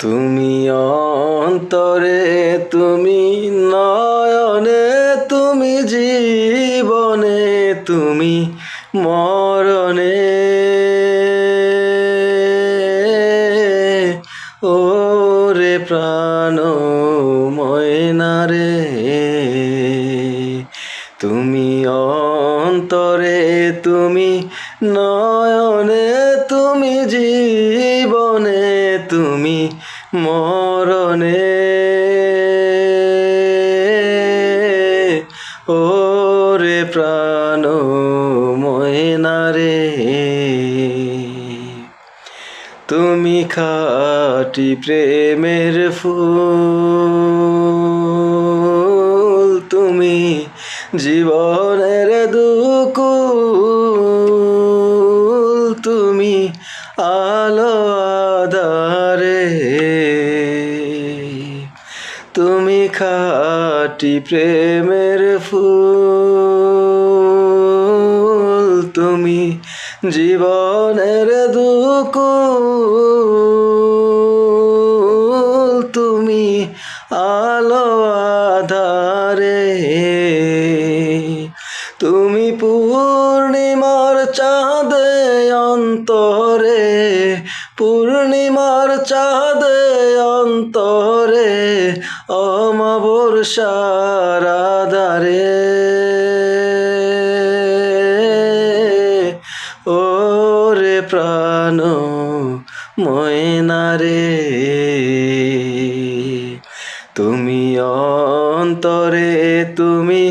তুমি অন্তরে, তুমি নয়নে, তুমি জীবনে, তুমি মরণে, ওরে প্রাণ ময়নারে। তুমি অন্তরে, তুমি নয়নে, তুমি জীবনে, তুমি মরণে, ওরে প্রাণ ময়নারে। তুমি খাঁটি প্রেমের ফুল, তুমি জীবনের দুকুল, তুমি আলো আঁধারে। তুমি খাঁটি প্রেমের ফুল, তুমি জীবনের দুকুল, তুমি আলো আঁধারে। তুমি পূর্ণিমার চাঁদে অন্তরে, পূর্ণিমার চাঁদে অন্তরে, অমাবস্যার আধারে, ওরে প্রাণ ময়নারে। তুমি অন্তরে, তুমি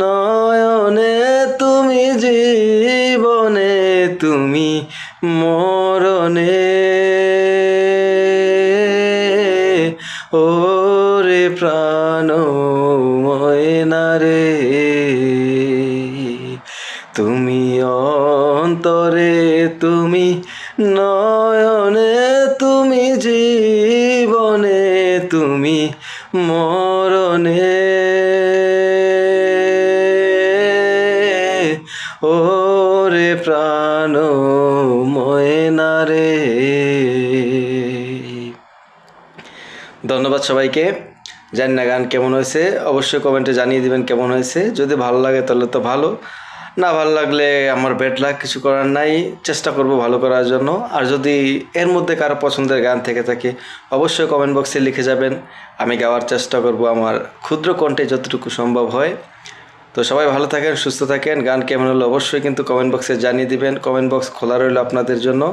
নয়নে, তুমি জীবনে, তুমি মরণে, ওরে প্রাণ ময়নারে। তুমি অন্তরে, তুমি নয়নে, তুমি জীবনে, তুমি মরণে, ওরে প্রাণ ময়নারে। ধন্যবাদ সবাইকে। জানি না গান কেমন হয়েছে, অবশ্যই কমেন্টে জানিয়ে দিবেন কেমন হয়েছে। যদি ভালো লাগে তাহলে তো ভালো, না ভালো লাগলে আমার ব্যাড লাক, কিছু করার নাই, চেষ্টা করব ভালো করার জন্য। আর যদি এর মধ্যে কারো পছন্দের গান থেকে থাকে অবশ্যই কমেন্ট বক্সে লিখে যাবেন, আমি গাওয়ার চেষ্টা করব আমার ক্ষুদ্র কণ্ঠে যতটুকু সম্ভব হয়। তো সবাই ভালো থাকেন, সুস্থ থাকেন। গান কেমন হলো অবশ্যই কিন্তু কমেন্ট বক্সে জানিয়ে দিবেন। কমেন্ট বক্স খোলা রইল আপনাদের জন্য।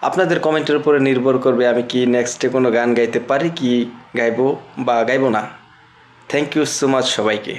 আপনাদের কমেন্টের উপরে নির্ভর করবে আমি কি নেক্সটে কোনো গান গাইতে পারি, কি গাইবো বা গাইবো না। থ্যাংক ইউ সো মাচ সবাইকে।